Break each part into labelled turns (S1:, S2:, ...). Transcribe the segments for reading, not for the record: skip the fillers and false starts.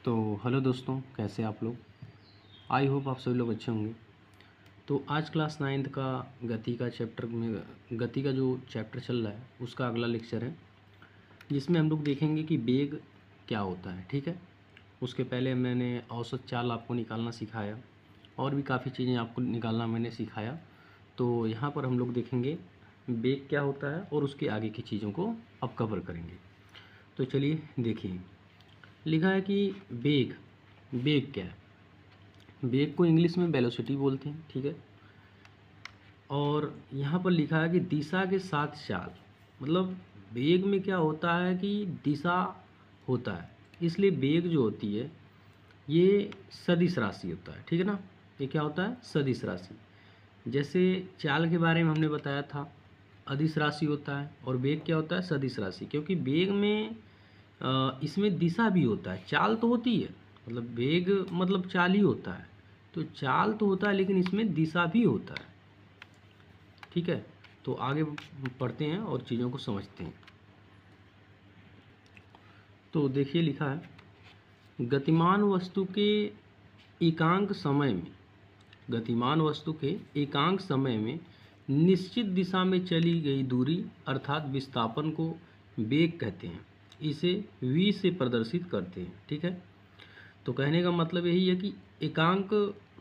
S1: तो हेलो दोस्तों, कैसे आप लोग। आई होप आप सभी लोग अच्छे होंगे। तो आज क्लास 9th का गति का चैप्टर में गति का जो चैप्टर चल रहा है उसका अगला लेक्चर है, जिसमें हम लोग देखेंगे कि वेग क्या होता है। ठीक है, उसके पहले मैंने औसत चाल आपको निकालना सिखाया और भी काफ़ी चीज़ें आपको निकालना मैंने सिखाया। तो यहाँ पर हम लोग देखेंगे वेग क्या होता है और उसके आगे की चीज़ों को अब कवर करेंगे। तो चलिए देखिए, लिखा है कि वेग वेग क्या है। वेग को इंग्लिश में वेलोसिटी बोलते हैं। ठीक है, और यहाँ पर लिखा है कि दिशा के साथ चाल, मतलब वेग में क्या होता है कि दिशा होता है, इसलिए वेग जो होती है ये सदिश राशि होता है। ठीक है ना, ये क्या होता है, सदिश राशि। जैसे चाल के बारे में हमने बताया था, अदिश राशि होता है, और वेग क्या होता है, सदिश राशि। क्योंकि वेग में इसमें दिशा भी होता है, चाल तो होती है, मतलब वेग मतलब चाल ही होता है। तो चाल तो होता है लेकिन इसमें दिशा भी होता है। ठीक है, तो आगे पढ़ते हैं और चीज़ों को समझते हैं। तो देखिए, लिखा है गतिमान वस्तु के एकांक समय में, गतिमान वस्तु के एकांक समय में निश्चित दिशा में चली गई दूरी अर्थात विस्थापन को वेग कहते हैं। इसे v से प्रदर्शित करते हैं। ठीक है, तो कहने का मतलब यही है कि एकांक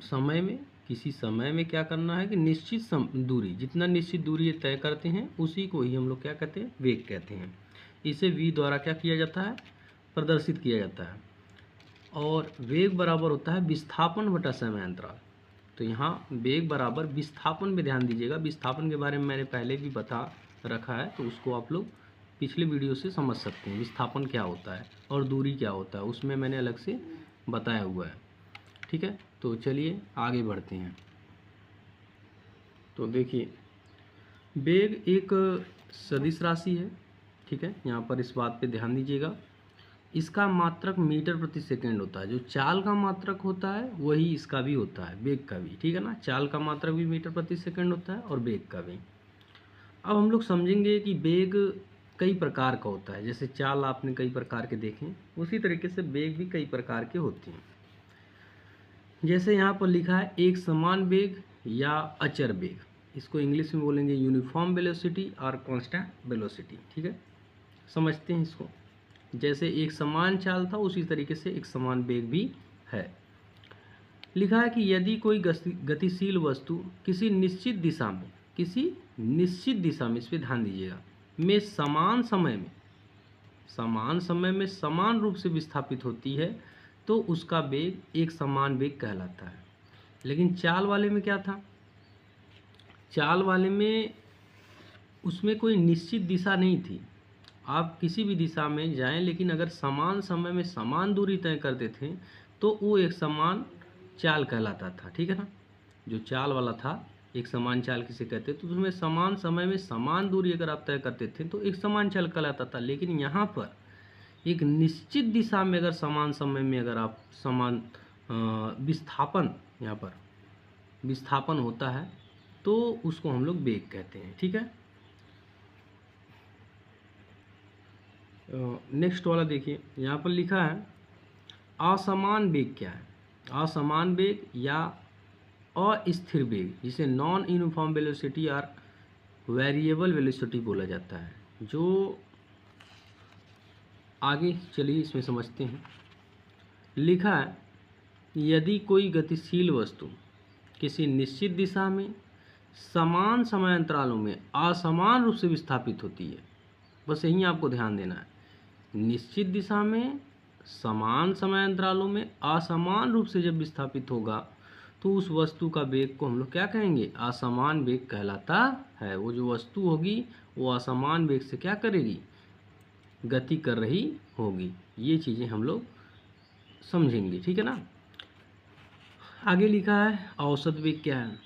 S1: समय में, किसी समय में क्या करना है कि निश्चित दूरी, जितना निश्चित दूरी ये तय करते हैं उसी को ही हम लोग क्या कहते हैं, वेग कहते हैं। इसे v द्वारा क्या किया जाता है, प्रदर्शित किया जाता है। और वेग बराबर होता है विस्थापन बटा समय अंतराल। तो यहाँ वेग बराबर विस्थापन में ध्यान दीजिएगा। विस्थापन के बारे में मैंने पहले भी बता रखा है, तो उसको आप लोग पिछले वीडियो से समझ सकते हैं। विस्थापन क्या होता है और दूरी क्या होता है, उसमें मैंने अलग से बताया हुआ है। ठीक है, तो चलिए आगे बढ़ते हैं। तो देखिए, वेग एक सदिश राशि है। ठीक है, यहाँ पर इस बात पे ध्यान दीजिएगा। इसका मात्रक मीटर प्रति सेकंड होता है। जो चाल का मात्रक होता है वही इसका भी होता है, वेग का भी। ठीक है ना, चाल का मात्रक भी मीटर प्रति सेकंड होता है और वेग का भी। अब हम लोग समझेंगे कि वेग कई प्रकार का होता है। जैसे चाल आपने कई प्रकार के देखे, उसी तरीके से वेग भी कई प्रकार के होते हैं। जैसे यहाँ पर लिखा है एक समान वेग या अचर वेग, इसको इंग्लिश में बोलेंगे यूनिफॉर्म वेलोसिटी और कांस्टेंट वेलोसिटी। ठीक है, समझते हैं इसको। जैसे एक समान चाल था उसी तरीके से एक समान वेग भी है। लिखा है कि यदि कोई गतिशील वस्तु किसी निश्चित दिशा में, किसी निश्चित दिशा में, इस पर ध्यान दीजिएगा, में समान समय में समान रूप से विस्थापित होती है तो उसका वेग एक समान वेग कहलाता है। लेकिन चाल वाले में क्या था, चाल वाले में उसमें कोई निश्चित दिशा नहीं थी। आप किसी भी दिशा में जाएं, लेकिन अगर समान समय में समान दूरी तय करते थे तो वो एक समान चाल कहलाता था। ठीक है ना, जो चाल वाला था, एक समान चाल किसे कहते, तो उसमें समान समय में समान दूरी अगर आप तय करते थे तो एक समान चाल कहलाता था। लेकिन यहाँ पर एक निश्चित दिशा में अगर समान समय में अगर आप समान विस्थापन, यहाँ पर विस्थापन होता है तो उसको हम लोग वेग कहते हैं। ठीक है, नेक्स्ट वाला देखिए, यहाँ पर लिखा है असमान वेग क्या है। असमान वेग या अस्थिर वेग, जिसे नॉन यूनिफॉर्म वेलोसिटी और वेरिएबल वेलोसिटी बोला जाता है। जो आगे चलिए इसमें समझते हैं। लिखा है यदि कोई गतिशील वस्तु किसी निश्चित दिशा में समान समय अंतरालों में असमान रूप से विस्थापित होती है, बस यही आपको ध्यान देना है। निश्चित दिशा में समान समय अंतरालों में असमान रूप से जब विस्थापित होगा तो उस वस्तु का वेग को हम लोग क्या कहेंगे, असमान वेग कहलाता है। वो जो वस्तु होगी वो असमान वेग से क्या करेगी, गति कर रही होगी। ये चीज़ें हम लोग समझेंगे। ठीक है ना, आगे लिखा है औसत वेग क्या है।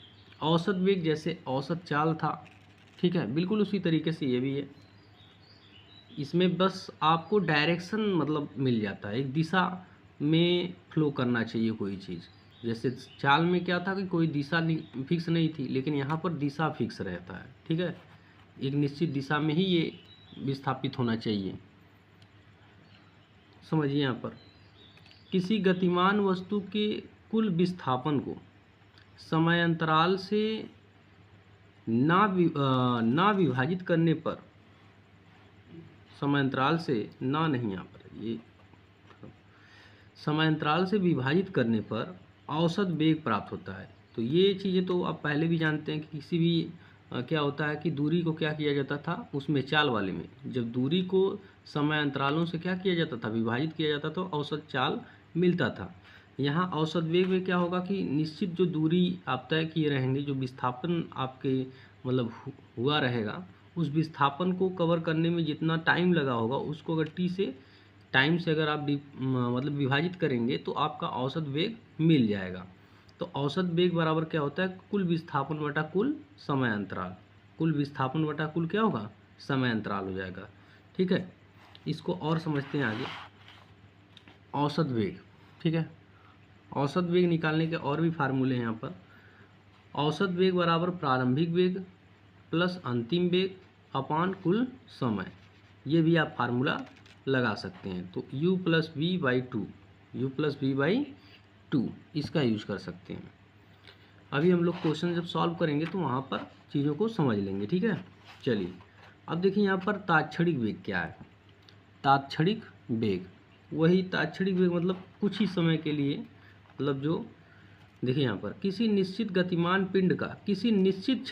S1: औसत वेग जैसे औसत चाल था, ठीक है, बिल्कुल उसी तरीके से ये भी है। इसमें बस आपको डायरेक्शन मतलब मिल जाता है, एक दिशा में फ्लो करना चाहिए कोई चीज़। जैसे चाल में क्या था कि कोई दिशा फिक्स नहीं थी, लेकिन यहाँ पर दिशा फिक्स रहता है। ठीक है, एक निश्चित दिशा में ही ये विस्थापित होना चाहिए। समझिए यहाँ पर किसी गतिमान वस्तु के कुल विस्थापन को समयांतराल से ना विभाजित करने पर, समांतराल से ना नहीं, यहाँ पर ये समांतराल से विभाजित करने पर औसत वेग प्राप्त होता है। तो ये चीज़ें तो आप पहले भी जानते हैं कि किसी भी क्या होता है कि दूरी को क्या किया जाता था, उसमें चाल वाले में जब दूरी को समय अंतरालों से क्या किया जाता था, विभाजित किया जाता, तो औसत चाल मिलता था। यहाँ औसत वेग में क्या होगा कि निश्चित जो दूरी आप तय किए रहेंगे, जो विस्थापन आपके मतलब हुआ रहेगा, उस विस्थापन को कवर करने में जितना टाइम लगा होगा उसको अगर टी से टाइम से अगर आप मतलब विभाजित करेंगे तो आपका औसत वेग मिल जाएगा। तो औसत वेग बराबर क्या होता है, कुल विस्थापन बटा कुल समय अंतराल। कुल विस्थापन बटा कुल क्या होगा, समय अंतराल हो जाएगा। ठीक है, इसको और समझते हैं आगे। औसत वेग, ठीक है, औसत वेग निकालने के और भी फार्मूले हैं यहाँ पर। औसत वेग बराबर प्रारंभिक वेग प्लस अंतिम वेग अपान कुल समय, ये भी आप फार्मूला लगा सकते हैं। तो u plus v by two, u plus v by two, इसका यूज कर सकते हैं। अभी हम लोग क्वेश्चन जब सॉल्व करेंगे तो वहाँ पर चीज़ों को समझ लेंगे। ठीक है, चलिए अब देखिए यहाँ पर तात्क्षणिक वेग क्या है। तात्क्षणिक वेग, वही तात्क्षणिक वेग मतलब कुछ ही समय के लिए, मतलब जो देखिए यहाँ पर किसी निश्चित गतिमान पिंड का किसी निश्चित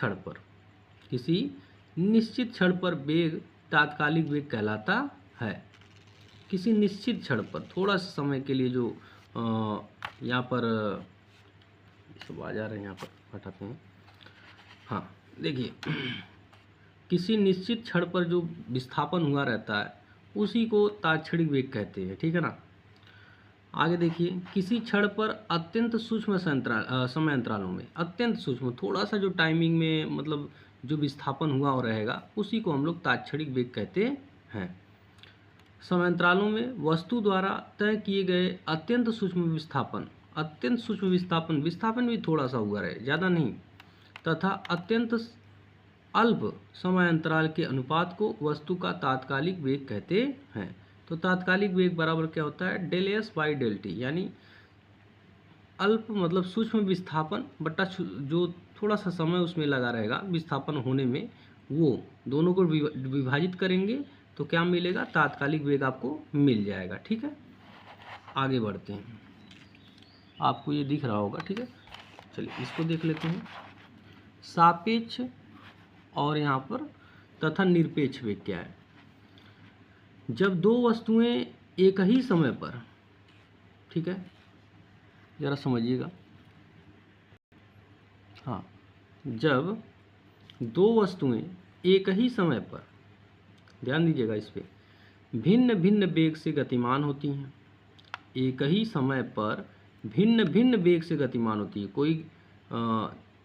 S1: क्षण पर वेग तात्कालिक वेग कहलाता है। किसी निश्चित क्षण पर थोड़ा सा समय के लिए जो यहाँ पर सब आ जा रहे हैं, यहाँ पर हटाते हैं। हाँ देखिए, किसी निश्चित क्षण पर जो विस्थापन हुआ रहता है उसी को तात्क्षणिक वेग कहते हैं। ठीक है ना। आगे देखिए, किसी क्षण पर अत्यंत सूक्ष्म समय अंतरालों में, अत्यंत सूक्ष्म थोड़ा सा जो टाइमिंग में मतलब जो विस्थापन हुआ हो रहेगा उसी को हम लोग तात्क्षणिक वेग कहते हैं। समयांतरालों में वस्तु द्वारा तय किए गए अत्यंत सूक्ष्म विस्थापन, विस्थापन भी थोड़ा सा हुआ रहे, ज़्यादा नहीं, तथा अत्यंत अल्प समय अंतराल के अनुपात को वस्तु का तात्कालिक वेग कहते हैं। तो तात्कालिक वेग बराबर क्या होता है, del s by del t, यानी अल्प मतलब सूक्ष्म विस्थापन बटा जो थोड़ा सा समय उसमें लगा रहेगा विस्थापन होने में, वो दोनों को विभाजित करेंगे तो क्या मिलेगा, तात्कालिक वेग आपको मिल जाएगा। ठीक है, आगे बढ़ते हैं। आपको ये दिख रहा होगा। ठीक है, चलिए इसको देख लेते हैं। सापेक्ष और यहाँ पर तथा निरपेक्ष वेग क्या है। जब दो वस्तुएं एक ही समय पर, ठीक है जरा समझिएगा, हाँ, जब दो वस्तुएं एक ही समय पर, ध्यान दीजिएगा इस पे, भिन्न भिन्न वेग से गतिमान होती हैं, एक ही समय पर भिन्न भिन्न वेग से गतिमान होती है, कोई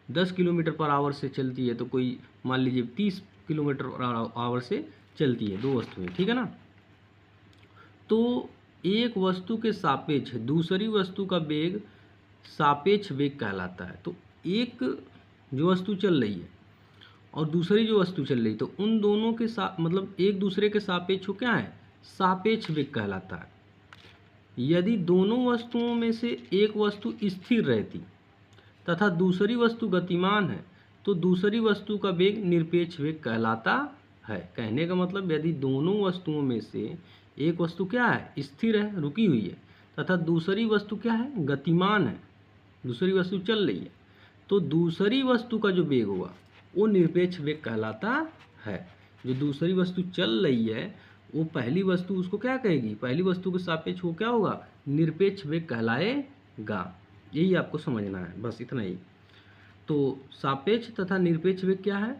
S1: 10 किलोमीटर पर आवर से चलती है तो कोई मान लीजिए 30 किलोमीटर पर आवर से चलती है, दो वस्तुएं, ठीक है ना। तो एक वस्तु के सापेक्ष दूसरी वस्तु का वेग सापेक्ष वेग कहलाता है। तो एक जो वस्तु चल रही है और दूसरी जो वस्तु चल रही है, तो उन दोनों के साथ मतलब एक दूसरे के सापेक्ष क्या है, सापेक्ष वेग कहलाता है। यदि दोनों वस्तुओं में से एक वस्तु स्थिर रहती तथा दूसरी वस्तु गतिमान है तो दूसरी वस्तु का वेग निरपेक्ष वेग कहलाता है। कहने का मतलब यदि दोनों वस्तुओं में से एक वस्तु क्या है, स्थिर है, रुकी हुई है, तथा दूसरी वस्तु क्या है, गतिमान है, दूसरी वस्तु चल रही है, तो दूसरी वस्तु का जो वेग होगा वो निरपेक्ष वेग कहलाता है। जो दूसरी वस्तु चल रही है वो पहली वस्तु उसको क्या कहेगी, पहली वस्तु के सापेक्ष वो क्या होगा, निरपेक्ष वेग कहलाएगा। यही आपको समझना है, बस इतना ही। तो सापेक्ष तथा निरपेक्ष वेग क्या है,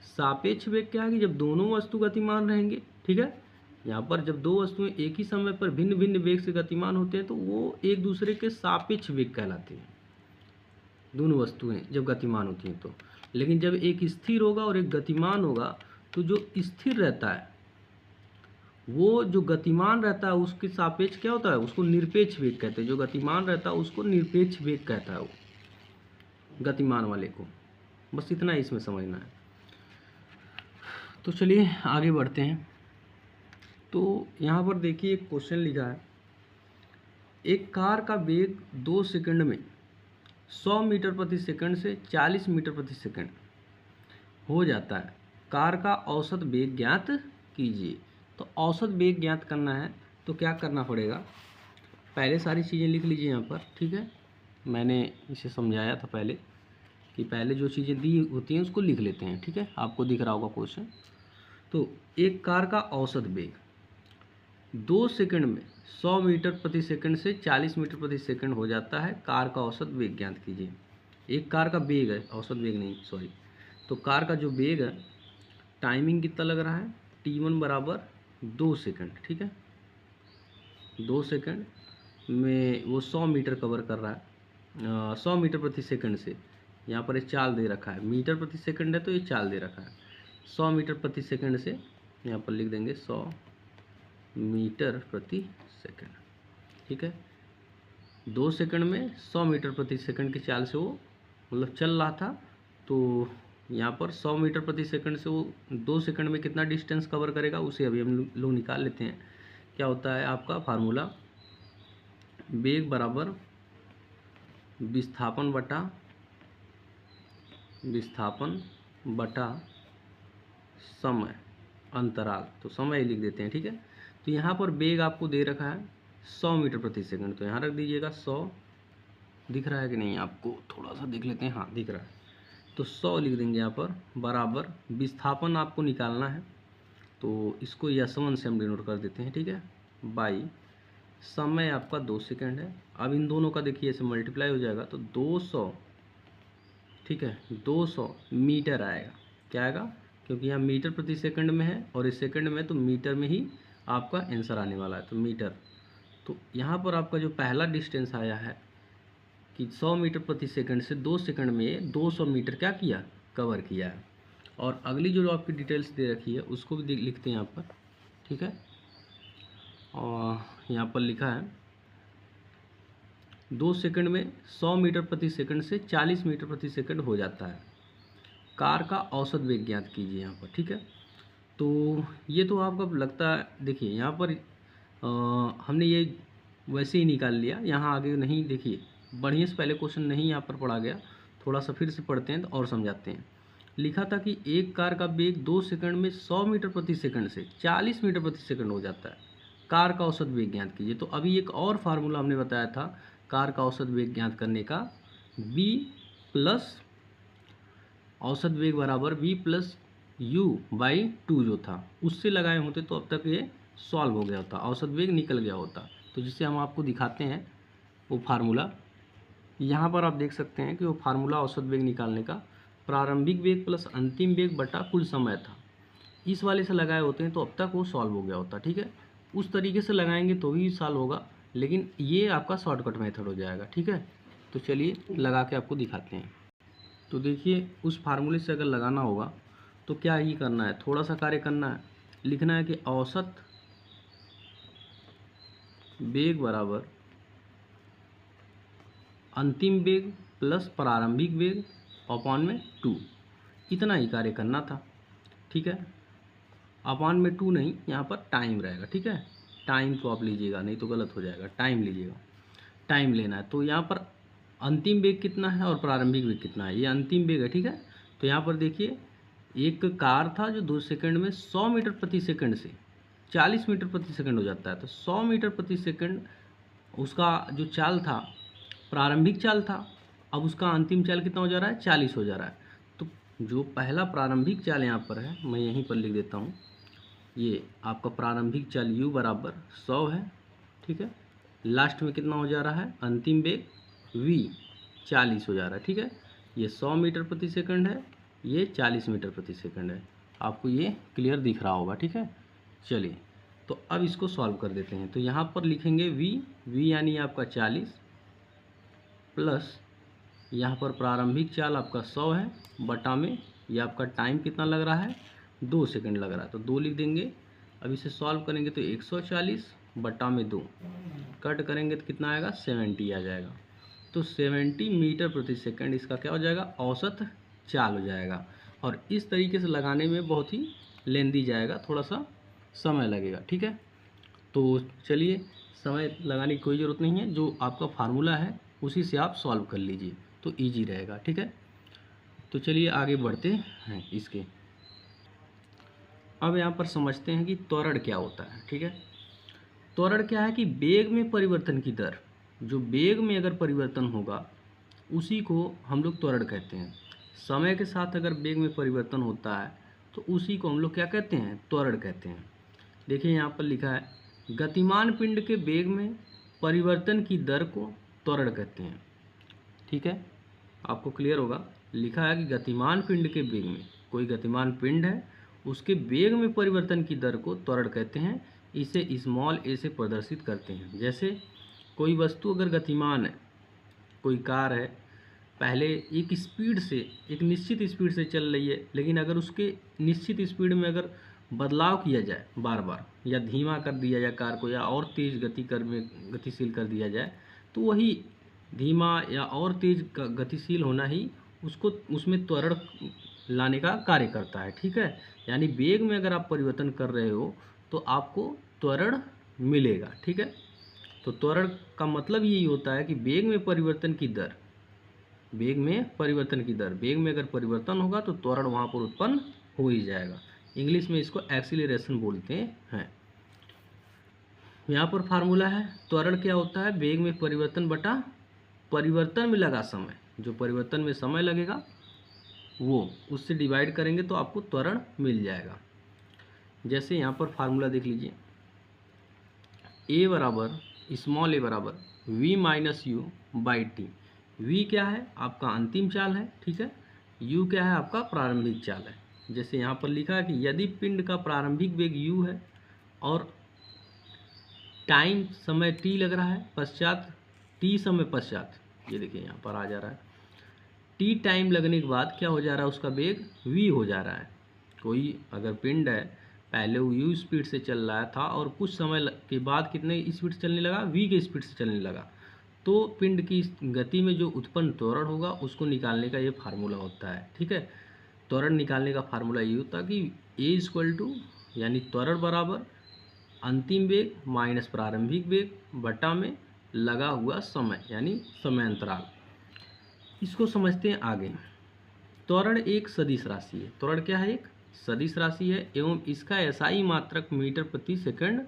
S1: सापेक्ष वेग क्या है कि जब दोनों वस्तु गतिमान रहेंगे, ठीक है, यहाँ पर जब दो वस्तुएं एक ही समय पर भिन्न भिन्न वेग से गतिमान होते हैं तो वो एक दूसरे के सापेक्ष वेग कहलाते हैं, दोनों वस्तुएं जब गतिमान होती हैं तो। लेकिन जब एक स्थिर होगा और एक गतिमान होगा तो जो स्थिर रहता है वो जो गतिमान रहता है उसके सापेक्ष क्या होता है, उसको निरपेक्ष वेग कहते हैं। जो गतिमान रहता है उसको निरपेक्ष वेग कहता है वो गतिमान वाले को। बस इतना ही इसमें समझना है। तो चलिए आगे बढ़ते हैं। तो यहाँ पर देखिए एक क्वेश्चन लिखा है, एक कार का वेग 2 सेकंड में 100 मीटर प्रति सेकंड से 40 मीटर प्रति सेकंड हो जाता है। कार का औसत वेग ज्ञात कीजिए। तो औसत वेग ज्ञात करना है तो क्या करना पड़ेगा, पहले सारी चीज़ें लिख लीजिए यहाँ पर, ठीक है। मैंने इसे समझाया था पहले कि पहले जो चीज़ें दी होती हैं उसको लिख लेते हैं, ठीक है। आपको दिख रहा होगा क्वेश्चन। तो एक कार का औसत वेग 2 सेकंड में 100 मीटर प्रति सेकंड से 40 मीटर प्रति सेकंड हो जाता है। कार का औसत वेग ज्ञात कीजिए। एक कार का वेग है, औसत वेग नहीं, सॉरी। तो कार का जो वेग है, टाइमिंग कितना लग रहा है, t1 बराबर 2 सेकंड, ठीक है। 2 सेकंड में वो 100 मीटर कवर कर रहा है, 100 मीटर प्रति सेकंड से। यहाँ पर एक चाल दे रखा है, मीटर प्रति सेकंड है तो ये चाल दे रखा है। 100 मीटर प्रति सेकंड से यहाँ पर लिख देंगे 100 मीटर प्रति सेकंड, ठीक है। 2 सेकंड में 100 मीटर प्रति सेकंड की चाल से वो मतलब चल रहा था। तो यहाँ पर 100 मीटर प्रति सेकंड से वो 2 सेकंड में कितना डिस्टेंस कवर करेगा उसे अभी हम लोग निकाल लेते हैं। क्या होता है आपका फार्मूला, वेग बराबर विस्थापन बटा समय अंतराल। तो समय लिख देते हैं, ठीक है। तो यहाँ पर वेग आपको दे रखा है 100 मीटर प्रति सेकंड, तो यहाँ रख दीजिएगा 100। दिख रहा है कि नहीं आपको, थोड़ा सा देख लेते हैं, हाँ दिख रहा है। तो 100 लिख देंगे यहाँ पर, बराबर विस्थापन आपको निकालना है तो इसको S1 से हम डिनोट कर देते हैं, ठीक है, बाई समय आपका 2 सेकंड है। अब इन दोनों का देखिए ऐसे मल्टीप्लाई हो जाएगा तो 200, ठीक है, 200 मीटर आएगा। क्या आएगा, क्योंकि यहाँ मीटर प्रति सेकंड में है और इस सेकंड में, तो मीटर में ही आपका आंसर आने वाला है, तो मीटर। तो यहाँ पर आपका जो पहला डिस्टेंस आया है कि 100 मीटर प्रति सेकंड से 2 सेकंड में 200 मीटर क्या किया, कवर किया है। और अगली जो आपकी डिटेल्स दे रखी है उसको भी लिखते हैं यहाँ पर, ठीक है। और यहाँ पर लिखा है 2 सेकंड में 100 मीटर प्रति सेकंड से 40 मीटर प्रति सेकंड हो जाता है। कार का औसत वेग ज्ञात कीजिए यहाँ पर, ठीक है। तो ये तो आपको लगता है, देखिए यहाँ पर हमने ये वैसे ही निकाल लिया, यहाँ आगे नहीं, देखिए बढ़िया से पहले क्वेश्चन नहीं यहाँ पर पढ़ा गया, थोड़ा सा फिर से पढ़ते हैं और समझाते हैं। लिखा था कि एक कार का वेग 2 सेकंड में 100 मीटर प्रति सेकंड से 40 मीटर प्रति सेकंड हो जाता है। कार का औसत वेग ज्ञात कीजिए। तो अभी एक और फार्मूला हमने बताया था कार का औसत वेग ज्ञात करने का, v प्लस औसत वेग बराबर v प्लस u बाई 2 जो था उससे लगाए होते तो अब तक ये सॉल्व हो गया होता, औसत वेग निकल गया होता। तो जिससे हम आपको दिखाते हैं वो फार्मूला, यहाँ पर आप देख सकते हैं कि वो फार्मूला औसत वेग निकालने का प्रारंभिक वेग प्लस अंतिम वेग बटा कुल समय था। इस वाले से लगाए होते हैं तो अब तक वो सॉल्व हो गया होता, ठीक है। उस तरीके से लगाएंगे तो भी सॉल्व होगा, लेकिन ये आपका शॉर्टकट मेथड हो जाएगा, ठीक है। तो चलिए लगा के आपको दिखाते हैं। तो देखिए उस फार्मूले से अगर लगाना होगा तो क्या ही करना है, थोड़ा सा कार्य करना है, लिखना है कि औसत वेग बराबर अंतिम वेग प्लस प्रारंभिक वेग अपॉन में 2, इतना ही कार्य करना था, ठीक है। अपॉन में 2 नहीं, यहाँ पर टाइम रहेगा, ठीक है। टाइम को आप लीजिएगा, नहीं तो गलत हो जाएगा, टाइम लीजिएगा, टाइम लेना है। तो यहाँ पर अंतिम वेग कितना है और प्रारंभिक वेग कितना है, ये अंतिम वेग है, ठीक है। तो यहाँ पर देखिए एक कार था जो 2 सेकंड में 100 मीटर प्रति सेकंड से 40 मीटर प्रति सेकंड हो जाता है। तो 100 मीटर प्रति सेकंड उसका जो चाल था, प्रारंभिक चाल था, अब उसका अंतिम चाल कितना हो जा रहा है, 40 हो जा रहा है। तो जो पहला प्रारंभिक चाल यहाँ पर है, मैं यहीं पर लिख देता हूँ, ये आपका प्रारंभिक चाल u बराबर 100 है, ठीक है। लास्ट में कितना हो जा रहा है, अंतिम वेग v 40 हो जा रहा है, ठीक है। ये 100 मीटर प्रति सेकंड है, ये 40 मीटर प्रति सेकंड है। आपको ये क्लियर दिख रहा होगा, ठीक है। चलिए तो अब इसको सॉल्व कर देते हैं। तो यहाँ पर लिखेंगे v यानी आपका 40 प्लस यहाँ पर प्रारंभिक चाल आपका 100 है, बटा में ये आपका टाइम कितना लग रहा है, 2 सेकंड लग रहा है, तो 2 लिख देंगे। अब इसे सॉल्व करेंगे तो 140 बटा में 2 कट करेंगे तो कितना आएगा, 70 आ जाएगा। तो 70 मीटर प्रति सेकंड इसका क्या हो जाएगा, औसत चाल हो जाएगा। और इस तरीके से लगाने में बहुत ही लेंदी जाएगा, थोड़ा सा समय लगेगा, ठीक है। तो चलिए समय लगाने की कोई ज़रूरत नहीं है, जो आपका फार्मूला है उसी से आप सॉल्व कर लीजिए तो ईजी रहेगा। ठीक है, तो चलिए आगे बढ़ते हैं इसके। अब यहाँ पर समझते हैं कि त्वरण क्या होता है। ठीक है, त्वरण क्या है कि वेग में परिवर्तन की दर, जो वेग में अगर परिवर्तन होगा उसी को हम लोग त्वरण कहते हैं। समय के साथ अगर वेग में परिवर्तन होता है तो उसी को हम लोग क्या कहते हैं, त्वरण कहते हैं। देखिए यहाँ पर लिखा है, गतिमान पिंड के वेग में परिवर्तन की दर को त्वरण कहते हैं। ठीक है, आपको क्लियर होगा, लिखा है कि गतिमान पिंड के वेग में, कोई गतिमान पिंड है उसके वेग में परिवर्तन की दर को त्वरण कहते हैं। इसे स्मॉल ए से प्रदर्शित करते हैं। जैसे कोई वस्तु अगर गतिमान है, कोई कार है, पहले एक स्पीड से, एक निश्चित स्पीड से चल रही है, लेकिन अगर उसके निश्चित स्पीड में अगर बदलाव किया जाए बार बार, या धीमा कर दिया जाए कार को, या और तेज़ गतिशील कर दिया जाए, तो वही धीमा या और तेज़ गतिशील होना ही उसको, उसमें त्वरण लाने का कार्य करता है। ठीक है, यानी वेग में अगर आप परिवर्तन कर रहे हो तो आपको त्वरण मिलेगा। ठीक है, तो त्वरण का मतलब यही होता है कि वेग में परिवर्तन की दर, वेग में परिवर्तन की दर, वेग में अगर परिवर्तन होगा तो त्वरण वहाँ पर उत्पन्न हो ही जाएगा। इंग्लिश में इसको एक्सीलरेशन बोलते हैं। यहाँ पर फार्मूला है, त्वरण क्या होता है, वेग में परिवर्तन बटा परिवर्तन में लगा समय, जो परिवर्तन में समय लगेगा वो उससे डिवाइड करेंगे तो आपको त्वरण मिल जाएगा। जैसे यहाँ पर फार्मूला देख लीजिए, ए बराबर, स्मॉल ए बराबर v minus you by T. v क्या है, आपका अंतिम चाल है। ठीक है, u क्या है, आपका प्रारंभिक चाल है। जैसे यहाँ पर लिखा है कि यदि पिंड का प्रारंभिक वेग u है और टाइम समय t लग रहा है पश्चात, t समय पश्चात, ये देखिए यहाँ पर आ जा रहा है, t टाइम लगने के बाद क्या हो जा रहा है, उसका वेग v हो जा रहा है। कोई अगर पिंड है, पहले वो u स्पीड से चल रहा था और कुछ समय के बाद कितने स्पीड से चलने लगा, v के स्पीड से चलने लगा, तो पिंड की गति में जो उत्पन्न त्वरण होगा उसको निकालने का ये फार्मूला होता है। ठीक है, त्वरण निकालने का फार्मूला ये होता है कि ए इक्वल टू, यानी त्वरण बराबर अंतिम वेग माइनस प्रारंभिक वेग बटा में लगा हुआ समय, यानी समय अंतराल। इसको समझते हैं आगे। त्वरण एक सदिश राशि है। त्वरण क्या है, एक सदिश राशि है एवं इसका एसआई मात्रक मीटर प्रति सेकंड,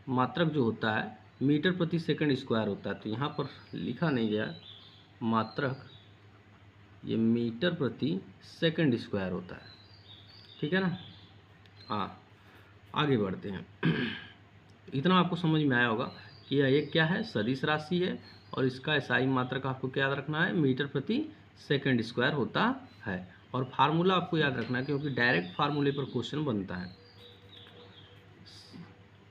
S1: मात्रक जो होता है मीटर प्रति सेकंड स्क्वायर होता है। तो यहाँ पर लिखा नहीं गया मात्रक, ये मीटर प्रति सेकंड स्क्वायर होता है। ठीक है ना, हाँ आगे बढ़ते हैं। इतना आपको समझ में आया होगा कि यह एक क्या है, सदिश राशि है और इसका एसआई मात्रक आपको क्या याद रखना है, मीटर प्रति सेकंड स्क्वायर होता है। और फार्मूला आपको याद रखना है क्योंकि डायरेक्ट फार्मूले पर क्वेश्चन बनता है।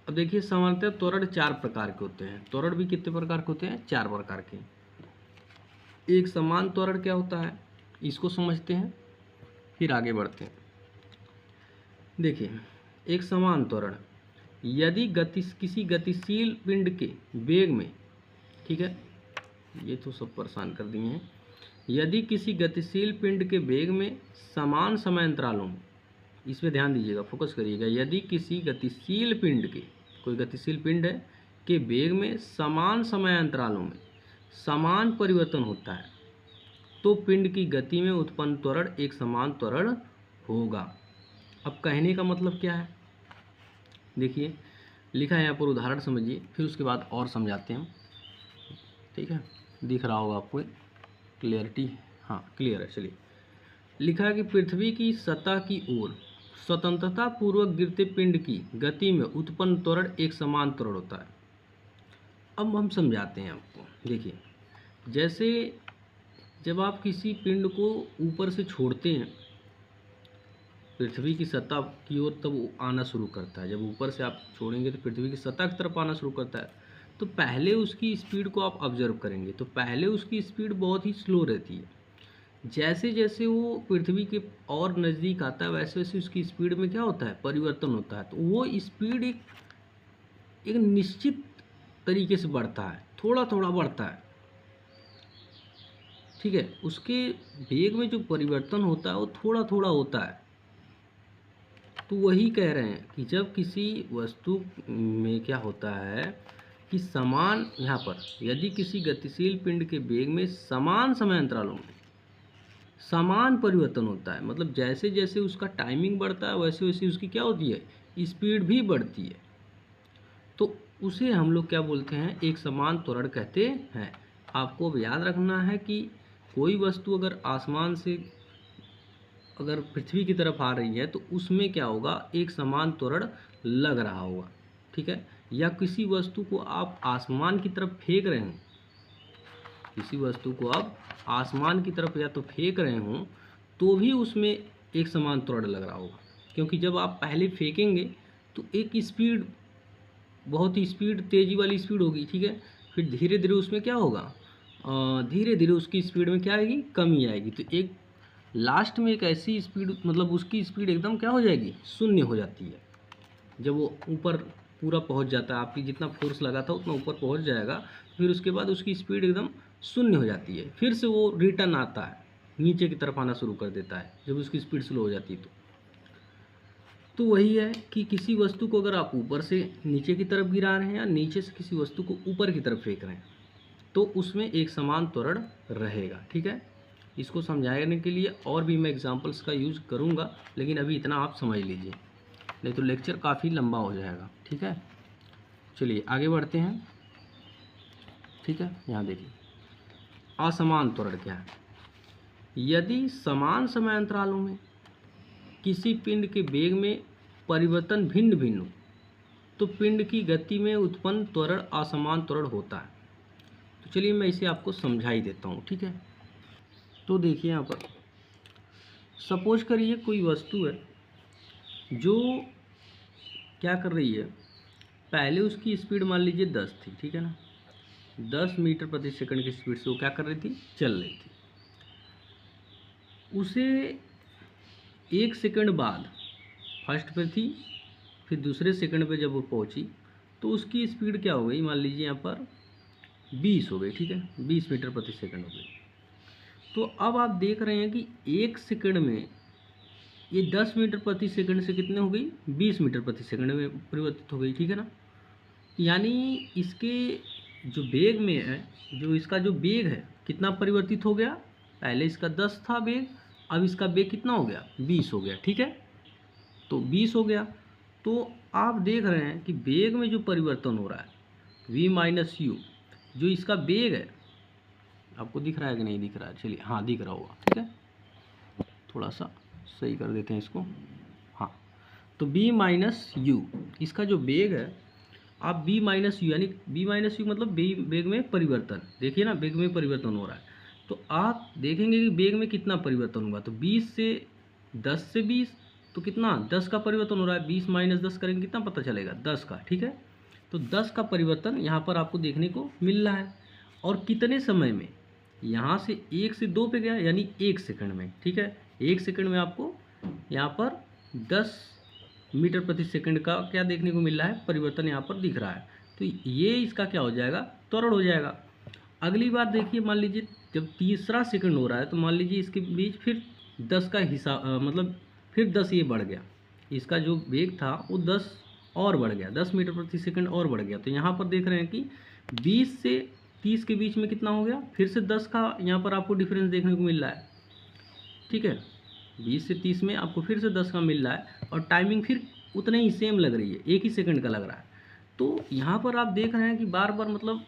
S1: अब देखिए, सामान्यतः त्वरण 4 प्रकार के होते हैं। त्वरण भी कितने प्रकार के होते हैं, 4 प्रकार के। एक समान त्वरण क्या होता है, इसको समझते हैं फिर आगे बढ़ते हैं। देखिए, एक समान त्वरण, यदि किसी गतिशील पिंड के वेग में, ठीक है, ये तो सब परेशान कर दिए हैं, यदि किसी गतिशील पिंड के वेग में समान समय अंतरालों में, इस पे ध्यान दीजिएगा, फोकस करिएगा, यदि किसी गतिशील पिंड के, कोई गतिशील पिंड है, के वेग में समान समय अंतरालों में समान परिवर्तन होता है तो पिंड की गति में उत्पन्न त्वरण एक समान त्वरण होगा। अब कहने का मतलब क्या है, देखिए लिखा है यहाँ पर, उदाहरण समझिए फिर उसके बाद और समझाते हैं। ठीक है, दिख रहा होगा आपको, क्लियरिटी, हाँ क्लियर है। चलिए, लिखा है कि पृथ्वी की सतह की ओर स्वतंत्रता पूर्वक गिरते पिंड की गति में उत्पन्न त्वरण एक समान त्वरण होता है। अब हम समझाते हैं आपको। देखिए, जैसे जब आप किसी पिंड को ऊपर से छोड़ते हैं पृथ्वी की सतह की ओर, तब वो आना शुरू करता है। जब ऊपर से आप छोड़ेंगे तो पृथ्वी की सतह की तरफ आना शुरू करता है, तो पहले उसकी स्पीड को आप ऑब्जर्व करेंगे तो पहले उसकी स्पीड बहुत ही स्लो रहती है। जैसे जैसे वो पृथ्वी के और नज़दीक आता है वैसे वैसे उसकी स्पीड में क्या होता है, परिवर्तन होता है। तो वो स्पीड एक निश्चित तरीके से बढ़ता है, थोड़ा थोड़ा बढ़ता है। ठीक है, उसके वेग में जो परिवर्तन होता है वो थोड़ा थोड़ा होता है। तो वही कह रहे हैं कि जब किसी वस्तु में क्या होता है कि समान, यहाँ पर यदि किसी गतिशील पिंड के वेग में समान समय अंतरालों में समान परिवर्तन होता है, मतलब जैसे जैसे उसका टाइमिंग बढ़ता है वैसे वैसे उसकी क्या होती है, स्पीड भी बढ़ती है, तो उसे हम लोग क्या बोलते हैं, एक समान त्वरण कहते हैं। आपको अब याद रखना है कि कोई वस्तु अगर आसमान से अगर पृथ्वी की तरफ आ रही है तो उसमें क्या होगा, एक समान त्वरण लग रहा होगा, ठीक है। या किसी वस्तु को आप आसमान की तरफ फेंक रहे हैं, किसी वस्तु को आप आसमान की तरफ या तो फेंक रहे हों तो भी उसमें एक समान त्वरण लग रहा होगा, क्योंकि जब आप पहले फेंकेंगे तो एक स्पीड, बहुत ही स्पीड, तेज़ी वाली स्पीड होगी, ठीक है। फिर धीरे धीरे उसमें क्या होगा, धीरे धीरे उसकी स्पीड में क्या आएगी, कमी आएगी, तो एक लास्ट में एक ऐसी स्पीड, मतलब उसकी स्पीड एकदम क्या हो जाएगी, शून्य हो जाती है। जब वो ऊपर पूरा पहुंच जाता है, आपकी जितना फोर्स लगा था उतना ऊपर पहुंच जाएगा, फिर उसके बाद उसकी स्पीड एकदम शून्य हो जाती है, फिर से वो रिटर्न आता है, नीचे की तरफ आना शुरू कर देता है जब उसकी स्पीड स्लो हो जाती है। तो वही है कि किसी वस्तु को अगर आप ऊपर से नीचे की तरफ गिरा रहे हैं या नीचे से किसी वस्तु को ऊपर की तरफ फेंक रहे हैं तो उसमें एक समान त्वरण रहेगा, ठीक है। इसको समझाने के लिए और भी मैं एग्जांपल्स का यूज करूंगा, लेकिन अभी इतना आप समझ लीजिए, नहीं तो लेक्चर काफ़ी लंबा हो जाएगा, ठीक है। चलिए आगे बढ़ते हैं, ठीक है। यहाँ देखिए असमान त्वरण क्या है। यदि समान समय अंतरालों में किसी पिंड के वेग में परिवर्तन भिन्न भिन्न हो तो पिंड की गति में उत्पन्न त्वरण असमान त्वरण होता है। तो चलिए मैं इसे आपको समझा ही देता हूँ, ठीक है। तो देखिए यहाँ पर सपोज करिए कोई वस्तु है जो क्या कर रही है, पहले उसकी स्पीड मान लीजिए 10 थी, ठीक है ना, 10 मीटर प्रति सेकंड की स्पीड से वो क्या कर रही थी, चल रही थी। उसे एक सेकंड बाद फर्स्ट पे थी, फिर दूसरे सेकंड पे जब वो पहुंची तो उसकी स्पीड क्या हो गई, मान लीजिए यहाँ पर 20 हो गई, ठीक है, 20 मीटर प्रति सेकंड हो गई। तो अब आप देख रहे हैं कि एक सेकंड में ये 10 मीटर प्रति सेकंड से कितने हो गई, 20 मीटर प्रति सेकंड में परिवर्तित हो गई, ठीक है ना। यानी इसके जो वेग में है, जो इसका जो वेग है कितना परिवर्तित हो गया, पहले इसका 10 था वेग, अब इसका वेग कितना हो गया, 20 हो गया, ठीक है। तो 20 हो गया, तो आप देख रहे हैं कि वेग में जो परिवर्तन हो रहा है v माइनस यू, जो इसका वेग है, आपको दिख रहा है कि नहीं दिख रहा है, चलिए हाँ दिख रहा होगा, ठीक है, थोड़ा सा सही कर देते हैं इसको, हाँ। तो b माइनस यू इसका जो वेग है, आप b माइनस यू, यानी b माइनस यू मतलब वेग में परिवर्तन, देखिए ना वेग में परिवर्तन हो रहा है, तो आप देखेंगे कि वेग में कितना परिवर्तन होगा, तो 20 से 10 से 20 तो कितना 10 का परिवर्तन हो रहा है, 20 माइनस 10 करेंगे कितना पता चलेगा, 10 का, ठीक है। तो 10 का परिवर्तन यहाँ पर आपको देखने को मिल रहा है, और कितने समय में, यहाँ से 1 से 2 पे गया, यानी 1 सेकंड में, ठीक है, 1 सेकंड में आपको यहाँ पर 10 मीटर प्रति सेकंड का क्या देखने को मिल रहा है, परिवर्तन यहाँ पर दिख रहा है। तो ये इसका क्या हो जाएगा, त्वरण हो जाएगा। अगली बार देखिए, मान लीजिए जब तीसरा सेकंड हो रहा है तो मान लीजिए इसके बीच फिर 10 का हिसाब, मतलब फिर 10 ये बढ़ गया, इसका जो वेग था वो 10 और बढ़ गया, 10 मीटर प्रति सेकंड और बढ़ गया। तो यहाँ पर देख रहे हैं कि 20 से 30 के बीच में कितना हो गया, फिर से 10 का यहाँ पर आपको डिफरेंस देखने को मिल रहा है, ठीक है, 20 से 30 में आपको फिर से 10 का मिल रहा है, और टाइमिंग फिर उतने ही सेम लग रही है, 1 ही सेकंड का लग रहा है। तो यहाँ पर आप देख रहे हैं कि बार बार मतलब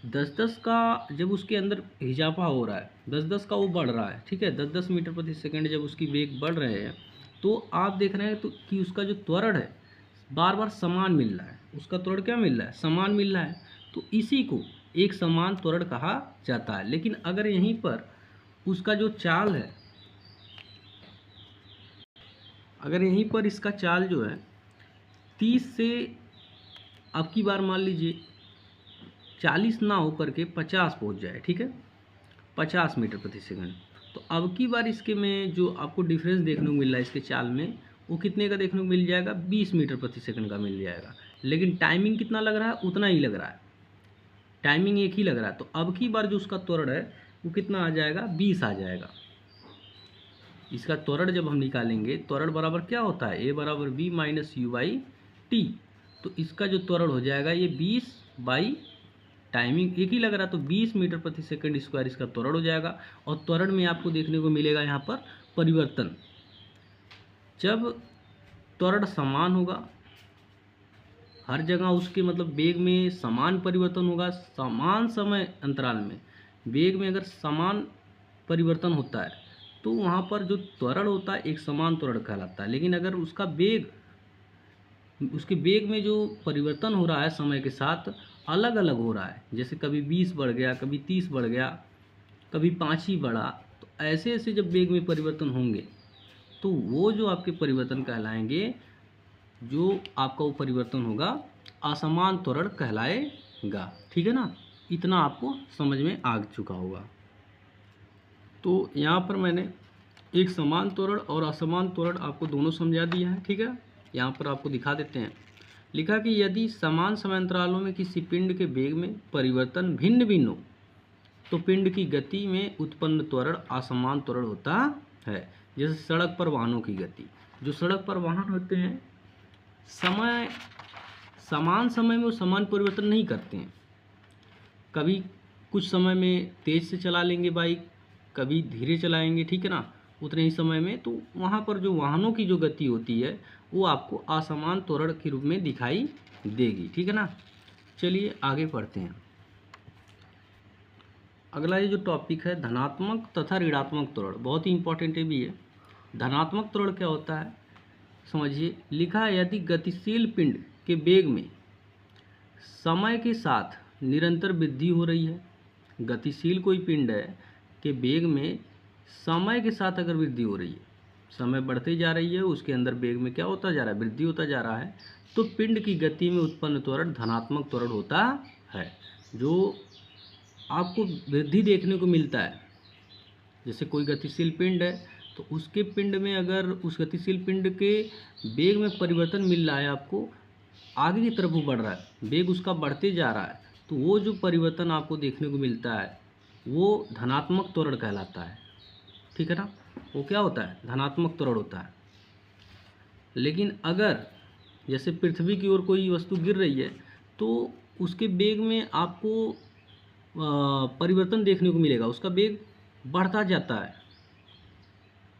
S1: 10-10 का जब उसके अंदर इजाफा हो रहा है, 10-10 का वो बढ़ रहा है, ठीक है, 10-10 मीटर प्रति सेकंड जब उसकी वेग बढ़ रहे हैं, तो आप देख रहे हैं तो कि उसका जो त्वरण है बार बार समान मिल रहा है, उसका त्वरण क्या मिल रहा है, समान मिल रहा है। तो इसी को एक समान त्वरण कहा जाता है। लेकिन अगर यहीं पर उसका जो चाल है, अगर यहीं पर इसका चाल जो है 30 से अब की बार मान लीजिए 40 ना हो करके 50 पहुंच जाए, ठीक है, 50 मीटर प्रति सेकंड, तो अब की बार इसके में जो आपको डिफरेंस देखने को मिल रहा है इसके चाल में, वो कितने का देखने को मिल जाएगा, 20 मीटर प्रति सेकंड का मिल जाएगा। लेकिन टाइमिंग कितना लग रहा है, उतना ही लग रहा है, टाइमिंग एक ही लग रहा है। तो अब की बार जो उसका त्वरण है वो कितना आ जाएगा, 20 आ जाएगा। इसका त्वरण जब हम निकालेंगे, त्वरण बराबर क्या होता है, ए बराबर v minus you by T, तो इसका जो त्वरण हो जाएगा ये 20 बाई टाइमिंग एक ही लग रहा, तो 20 मीटर प्रति सेकंड स्क्वायर इसका त्वरण हो जाएगा। और त्वरण में आपको देखने को मिलेगा यहाँ पर परिवर्तन। जब त्वरण समान होगा, हर जगह उसके मतलब वेग में समान परिवर्तन होगा, समान समय अंतराल में वेग में अगर समान परिवर्तन होता है तो वहाँ पर जो त्वरण होता है एक समान त्वरण कहलाता है। लेकिन अगर उसके वेग में जो परिवर्तन हो रहा है समय के साथ अलग अलग हो रहा है, जैसे कभी 20 बढ़ गया, कभी 30 बढ़ गया, कभी 5 ही बढ़ा, तो ऐसे ऐसे जब वेग में परिवर्तन होंगे तो वो जो आपके परिवर्तन कहलाएंगे, जो आपका वो परिवर्तन होगा असमान त्वरण कहलाएगा। ठीक है ना, इतना आपको समझ में आ चुका होगा। तो यहाँ पर मैंने एक समान त्वरण और असमान त्वरण आपको दोनों समझा दिया है। ठीक है, यहाँ पर आपको दिखा देते हैं। लिखा कि यदि समान समयांतरालों में किसी पिंड के वेग में परिवर्तन भिन्न भिन्न हो तो पिंड की गति में उत्पन्न त्वरण असमान त्वरण होता है। जैसे सड़क पर वाहनों की गति, जो सड़क पर वाहन होते हैं समान समय में वो समान परिवर्तन नहीं करते हैं। कभी कुछ समय में तेज से चला लेंगे बाइक, कभी धीरे चलाएंगे, ठीक है ना, उतने ही समय में। तो वहाँ पर जो वाहनों की जो गति होती है वो आपको असमान त्वरण के रूप में दिखाई देगी। ठीक है ना, चलिए आगे पढ़ते हैं। अगला ये जो टॉपिक है धनात्मक तथा ऋणात्मक त्वरण, बहुत ही इंपॉर्टेंट भी है। धनात्मक त्वरण क्या होता है समझिए। लिखा है यदि गतिशील पिंड के वेग में समय के साथ निरंतर वृद्धि हो रही है, गतिशील कोई पिंड है के वेग में समय के साथ अगर वृद्धि हो रही है, समय बढ़ते जा रही है, उसके अंदर वेग में क्या होता जा रहा है, वृद्धि होता जा रहा है, तो पिंड की गति में उत्पन्न त्वरण धनात्मक त्वरण होता है। जो आपको वृद्धि देखने को मिलता है, जैसे कोई गतिशील पिंड है तो उसके पिंड में अगर उस गतिशील पिंड के वेग में परिवर्तन मिल रहा है, आपको आगे की तरफ वो बढ़ रहा है, वेग उसका बढ़ते जा रहा है, तो वो जो परिवर्तन आपको देखने को मिलता है वो धनात्मक त्वरण कहलाता है। ठीक है ना, वो क्या होता है, धनात्मक त्वरण होता है। लेकिन अगर जैसे पृथ्वी की ओर कोई वस्तु गिर रही है तो उसके वेग में आपको परिवर्तन देखने को मिलेगा, उसका वेग बढ़ता जाता है।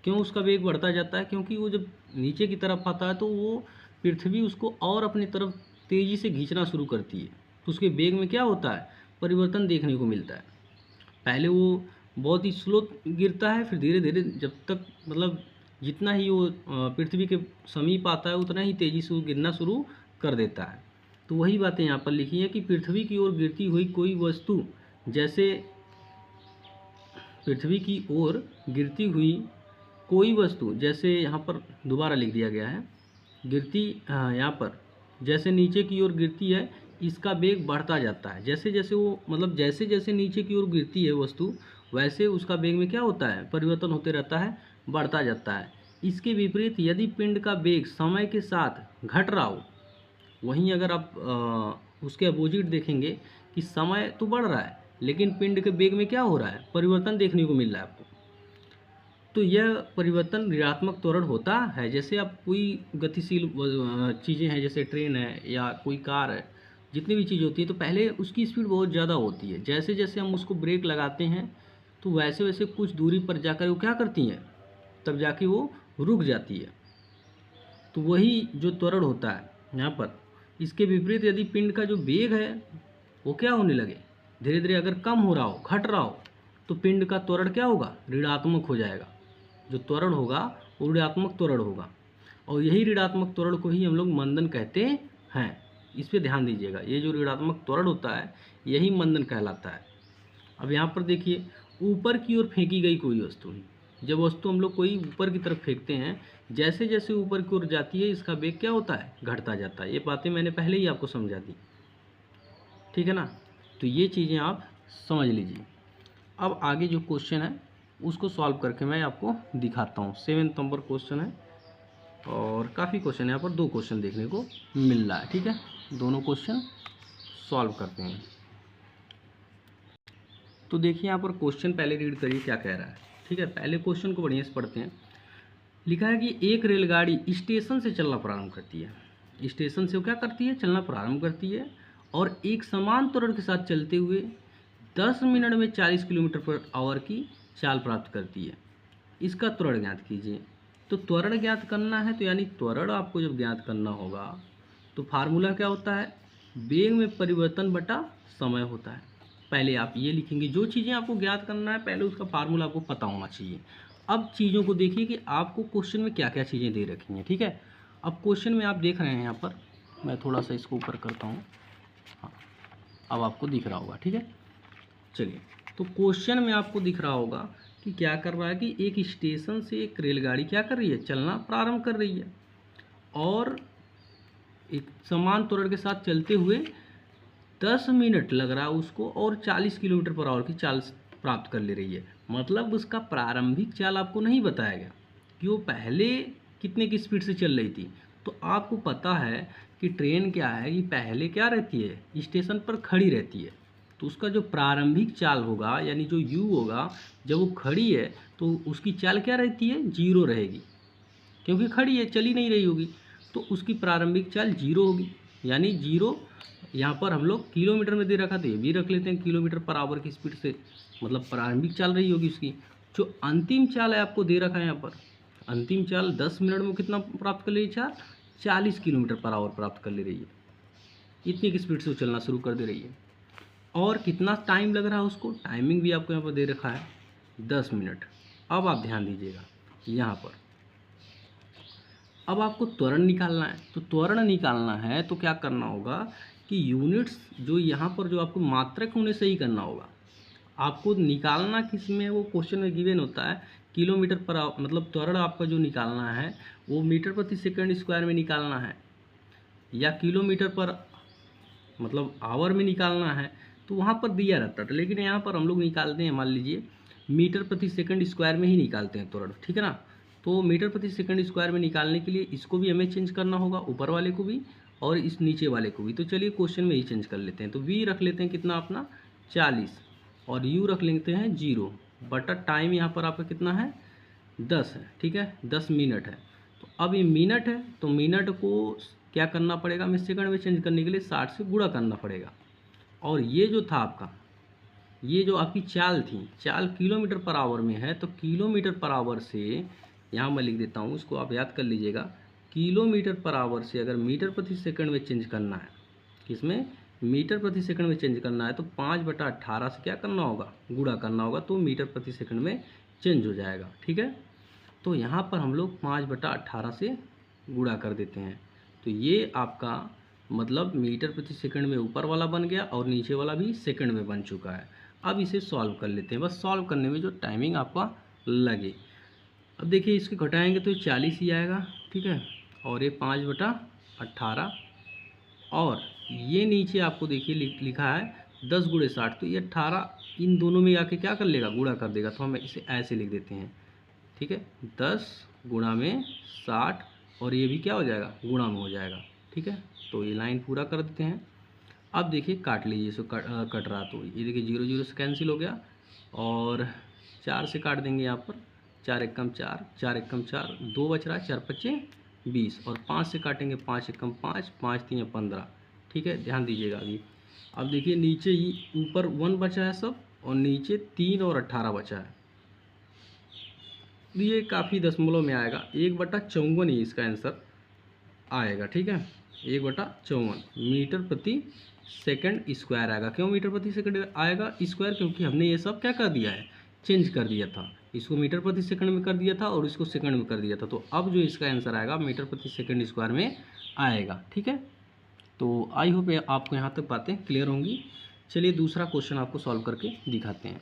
S1: क्यों उसका वेग बढ़ता जाता है, क्योंकि वो जब नीचे की तरफ आता है तो वो पृथ्वी उसको और अपनी तरफ तेज़ी से खींचना शुरू करती है, तो उसके वेग में क्या होता है, परिवर्तन देखने को मिलता है। पहले वो बहुत ही स्लो गिरता है, फिर धीरे धीरे जब तक मतलब जितना ही वो पृथ्वी के समीप आता है उतना ही तेज़ी से वो गिरना शुरू कर देता है। तो वही बातें यहाँ पर लिखी हैं कि पृथ्वी की ओर गिरती हुई कोई वस्तु, जैसे पृथ्वी की ओर गिरती हुई कोई वस्तु, जैसे यहाँ पर दोबारा लिख दिया गया है, यहाँ पर जैसे नीचे की ओर गिरती है इसका वेग बढ़ता जाता है। जैसे जैसे वो मतलब जैसे जैसे नीचे की ओर गिरती है वस्तु, वैसे उसका वेग में क्या होता है, परिवर्तन होते रहता है, बढ़ता जाता है। इसके विपरीत यदि पिंड का वेग समय के साथ घट रहा हो, वहीं अगर आप उसके अपोजिट देखेंगे कि समय तो बढ़ रहा है लेकिन पिंड के वेग में क्या हो रहा है, परिवर्तन देखने को मिल रहा है आपको, तो यह परिवर्तन ऋणात्मक त्वरण होता है। जैसे आप कोई गतिशील चीज़ें हैं, जैसे ट्रेन है या कोई कार है, जितनी भी चीज़ होती है तो पहले उसकी स्पीड बहुत ज़्यादा होती है, जैसे जैसे हम उसको ब्रेक लगाते हैं तो वैसे वैसे कुछ दूरी पर जाकर वो क्या करती हैं, तब जाके वो रुक जाती है। तो वही जो त्वरण होता है यहाँ पर। इसके विपरीत यदि पिंड का जो वेग है वो क्या होने लगे, धीरे धीरे अगर कम हो रहा हो, घट रहा हो, तो पिंड का त्वरण क्या होगा, ऋणात्मक हो जाएगा। जो त्वरण होगा वो ऋणात्मक त्वरण होगा, और यही ऋणात्मक त्वरण को ही हम लोग मंदन कहते हैं। इस पे ध्यान दीजिएगा, ये जो ऋणात्मक त्वरण होता है यही मंदन कहलाता है। अब यहाँ पर देखिए, ऊपर की ओर फेंकी गई कोई वस्तु, जब वस्तु हम लोग कोई ऊपर की तरफ फेंकते हैं, जैसे जैसे ऊपर की ओर जाती है इसका वेग क्या होता है, घटता जाता है। ये बातें मैंने पहले ही आपको समझा दी, ठीक है ना। तो ये चीज़ें आप समझ लीजिए। अब आगे जो क्वेश्चन है उसको सॉल्व करके मैं आपको दिखाता हूँ। 7 नंबर क्वेश्चन है और काफ़ी क्वेश्चन है, यहाँ पर 2 क्वेश्चन देखने को मिल रहा है, ठीक है। दोनों क्वेश्चन सॉल्व करते हैं। तो देखिए यहाँ पर क्वेश्चन पहले रीड करिए क्या कह रहा है, ठीक है। पहले क्वेश्चन को बढ़िया से पढ़ते हैं। लिखा है कि एक रेलगाड़ी स्टेशन से चलना प्रारंभ करती है। स्टेशन से वो क्या करती है, चलना प्रारंभ करती है, और एक समान त्वरण के साथ चलते हुए 10 मिनट में 40 किलोमीटर पर आवर की चाल प्राप्त करती है। इसका त्वरण ज्ञात कीजिए। तो त्वरण ज्ञात करना है, तो यानी त्वरण आपको जब ज्ञात करना होगा तो फार्मूला क्या होता है, वेग में परिवर्तन बटा समय होता है। पहले आप ये लिखेंगे, जो चीज़ें आपको ज्ञात करना है पहले उसका फार्मूला आपको पता होना चाहिए। अब चीज़ों को देखिए कि आपको क्वेश्चन में क्या क्या चीज़ें दे रखी हैं, ठीक है। अब क्वेश्चन में आप देख रहे हैं, यहाँ पर मैं थोड़ा सा इसको ऊपर करता हूँ, हाँ अब आपको दिख रहा होगा, ठीक है। चलिए, तो क्वेश्चन में आपको दिख रहा होगा कि क्या कर रहा है कि एक स्टेशन से एक रेलगाड़ी क्या कर रही है, चलना प्रारंभ कर रही है और एक समान त्वरण के साथ चलते हुए 10 मिनट लग रहा है उसको और 40 किलोमीटर पर आवर की चाल प्राप्त कर ले रही है। मतलब उसका प्रारंभिक चाल आपको नहीं बताया गया कि वो पहले कितने की स्पीड से चल रही थी। तो आपको पता है कि ट्रेन क्या है कि पहले क्या रहती है, स्टेशन पर खड़ी रहती है। तो उसका जो प्रारंभिक चाल होगा यानी जो यू होगा, जब वो खड़ी है तो उसकी चाल क्या रहती है, जीरो रहेगी, क्योंकि खड़ी है, चली नहीं रही होगी। तो उसकी प्रारंभिक चाल जीरो होगी, यानी जीरो। यहाँ पर हम लोग किलोमीटर में दे रखा, तो ये भी रख लेते हैं किलोमीटर पर आवर की स्पीड से, मतलब प्रारंभिक चाल रही होगी उसकी। जो अंतिम चाल है आपको दे रखा है यहाँ पर, अंतिम चाल 10 मिनट में कितना प्राप्त कर ले रही है, 40 किलोमीटर पर आवर प्राप्त कर ले रही है। इतनी की स्पीड से वो चलना शुरू कर दे रही है। और कितना टाइम लग रहा है उसको, टाइमिंग भी आपको यहाँ पर दे रखा है 10 मिनट। अब आप ध्यान दीजिएगा यहाँ पर, अब आपको त्वरण निकालना है। तो त्वरण निकालना है तो क्या करना होगा कि यूनिट्स जो यहाँ पर जो आपको मात्रक होने से ही करना होगा। आपको निकालना किस में, वो क्वेश्चन में गिवन होता है किलोमीटर पर मतलब त्वरण आपका जो निकालना है वो मीटर प्रति सेकंड स्क्वायर में निकालना है या किलोमीटर पर मतलब आवर में निकालना है, तो वहाँ पर दिया रहता था। लेकिन यहाँ पर हम लोग निकालते हैं, मान लीजिए मीटर प्रति सेकंड स्क्वायर में ही निकालते हैं त्वरण, ठीक है ना। तो मीटर प्रति सेकंड स्क्वायर में निकालने के लिए इसको भी हमें चेंज करना होगा, ऊपर वाले को भी और इस नीचे वाले को भी। तो चलिए क्वेश्चन में ही चेंज कर लेते हैं। तो वी रख लेते हैं कितना अपना 40 और यू रख लेते हैं 0 बटा टाइम यहाँ पर आपका कितना है 10 है, ठीक है, 10 मिनट है। तो अब ये मिनट है तो मिनट को क्या करना पड़ेगा, हमें सेकंड में चेंज करने के लिए 60 से गुणा करना पड़ेगा। और ये जो था आपका, ये जो आपकी चाल थी, चाल किलोमीटर पर आवर में है, तो किलोमीटर पर आवर से यहाँ मैं लिख देता हूँ, इसको आप याद कर लीजिएगा। किलोमीटर पर आवर से अगर मीटर प्रति सेकंड में चेंज करना है, किसमें, मीटर प्रति सेकंड में चेंज करना है, तो 5/18 से क्या करना होगा, गुणा करना होगा, तो मीटर प्रति सेकंड में चेंज हो जाएगा, ठीक है। तो यहाँ पर हम लोग 5/18 से गुणा कर देते हैं। तो ये आपका मतलब मीटर प्रति सेकंड में ऊपर वाला बन गया और नीचे वाला भी सेकंड में बन चुका है। अब इसे सॉल्व कर लेते हैं, बस सॉल्व करने में जो टाइमिंग आपका लगे। अब देखिए इसके घटाएंगे तो 40 ही आएगा, ठीक है, और ये 5/18 और ये नीचे आपको देखिए लिखा है 10 × 60, तो ये 18 इन दोनों में आके क्या कर लेगा, गुणा कर देगा। तो हम इसे ऐसे लिख देते हैं, ठीक है, 10 × 60 और ये भी क्या हो जाएगा, गुणा में हो जाएगा, ठीक है। तो ये लाइन पूरा कर देते हैं। अब देखिए काट लीजिए, इसको कट रहा, तो ये देखिए 0 0 से कैंसिल हो गया और 4 से काट देंगे यहाँ पर, 4 एकम 4, 4 एकम 4, 2 बच रहा है, 4 5 20 और 5 से काटेंगे, 5 एकम 5, 5 3 15, ठीक है, ध्यान दीजिएगा अभी। अब देखिए नीचे ही ऊपर 1 बचा है सब और नीचे 3 और 18 बचा है, ये काफ़ी दशमलव में आएगा, 1/54 ही इसका आंसर आएगा, ठीक है, 1/54 मीटर प्रति सेकंड स्क्वायर आएगा। क्यों मीटर प्रति सेकंड आएगा स्क्वायर, क्योंकि हमने ये सब क्या कर दिया है, चेंज कर दिया था, इसको मीटर प्रति सेकंड में कर दिया था और इसको सेकंड में कर दिया था। तो अब जो इसका आंसर आएगा मीटर प्रति सेकंड स्क्वायर में आएगा, ठीक है। तो आई होप आपको यहाँ तक बातें क्लियर होंगी। चलिए दूसरा क्वेश्चन आपको सॉल्व करके दिखाते हैं।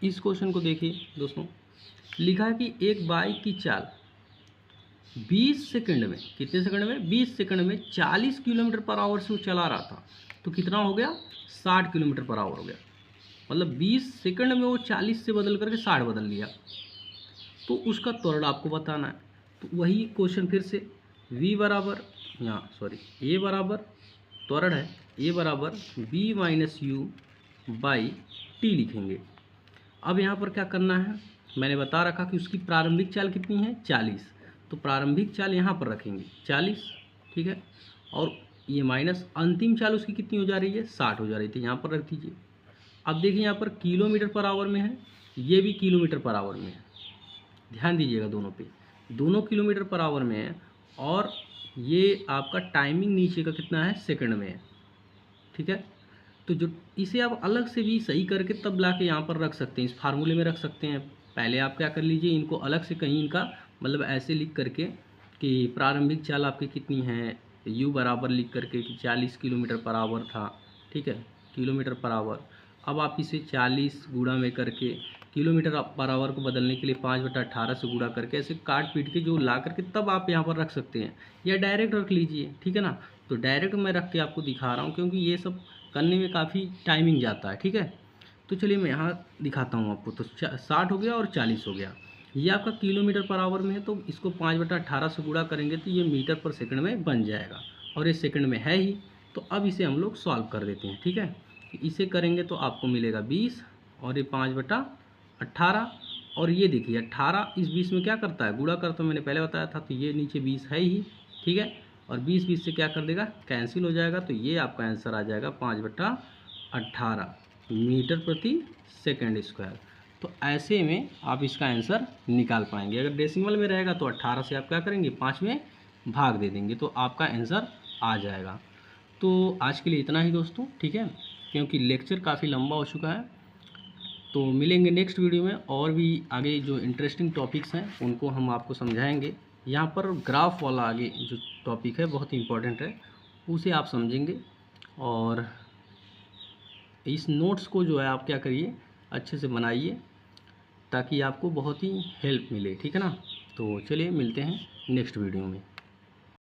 S1: इस क्वेश्चन को देखिए दोस्तों, लिखा है कि एक बाइक की चाल 20 सेकंड में, कितने सेकंड में, 20 सेकंड में 40 किलोमीटर पर आवर से वो चला रहा था। तो कितना हो गया, 60 किलोमीटर पर आवर हो गया। मतलब 20 सेकंड में वो 40 से बदल करके 60 बदल लिया। तो उसका त्वरण आपको बताना है। तो वही क्वेश्चन फिर से, v बराबर यहाँ a बराबर त्वरण है, a बराबर b - u/t लिखेंगे। अब यहाँ पर क्या करना है, मैंने बता रखा कि उसकी प्रारंभिक चाल कितनी है, 40, तो प्रारंभिक चाल यहाँ पर रखेंगे 40, ठीक है, और ये माइनस अंतिम चाल उसकी कितनी हो जा रही है, 60 हो जा रही थी, यहाँ पर रख दीजिए। अब देखिए यहाँ पर किलोमीटर पर आवर में है, ये भी किलोमीटर पर आवर में है, ध्यान दीजिएगा दोनों पे, दोनों किलोमीटर पर आवर में है, और ये आपका टाइमिंग नीचे का कितना है, सेकंड में है, ठीक है। तो जो इसे आप अलग से भी सही करके तब ला के यहाँ पर रख सकते हैं, इस फार्मूले में रख सकते हैं। पहले आप क्या कर लीजिए, इनको अलग से कहीं इनका मतलब ऐसे लिख करके कि प्रारंभिक चाल आपकी कितनी है, u बराबर लिख करके कि 40 किलोमीटर पर आवर था, ठीक है, किलोमीटर पर आवर। अब आप इसे 40 गुणा में करके किलोमीटर पर आवर को बदलने के लिए 5/18 से गुणा करके ऐसे काट पीट के जो ला करके तब आप यहाँ पर रख सकते हैं, या डायरेक्ट रख लीजिए, ठीक है ना। तो डायरेक्ट मैं रख के आपको दिखा रहा हूँ क्योंकि ये सब करने में काफ़ी टाइमिंग जाता है, ठीक है। तो चलिए मैं यहाँ दिखाता हूँ आपको। तो 60 हो गया और 40 हो गया, ये आपका किलोमीटर पर आवर में है, तो इसको 5/18 से गुणा करेंगे तो ये मीटर पर सेकंड में बन जाएगा, और ये सेकंड में है ही। तो अब इसे हम लोग सॉल्व कर देते हैं, ठीक है। इसे करेंगे तो आपको मिलेगा 20, और ये 5/18, और ये देखिए 18 इस 20 में क्या करता है, गुणा करता, मैंने पहले बताया था। तो ये नीचे 20 है ही, ठीक है, और 20 से क्या कर देगा, कैंसिल हो जाएगा। तो ये आपका आंसर आ जाएगा 5/18 मीटर प्रति सेकंड स्क्वायर। तो ऐसे में आप इसका आंसर निकाल पाएंगे। अगर डेसिमल में रहेगा तो 18 से आप क्या करेंगे, 5 में भाग दे देंगे, तो आपका आंसर आ जाएगा। तो आज के लिए इतना ही दोस्तों, ठीक है, क्योंकि लेक्चर काफ़ी लंबा हो चुका है। तो मिलेंगे नेक्स्ट वीडियो में, और भी आगे जो इंटरेस्टिंग टॉपिक्स हैं उनको हम आपको समझाएंगे। यहाँ पर ग्राफ वाला आगे जो टॉपिक है बहुत इंपॉर्टेंट है, उसे आप समझेंगे। और इस नोट्स को जो है आप क्या करिए, अच्छे से बनाइए, ताकि आपको बहुत ही हेल्प मिले, ठीक है ना। तो चलिए मिलते हैं नेक्स्ट वीडियो में।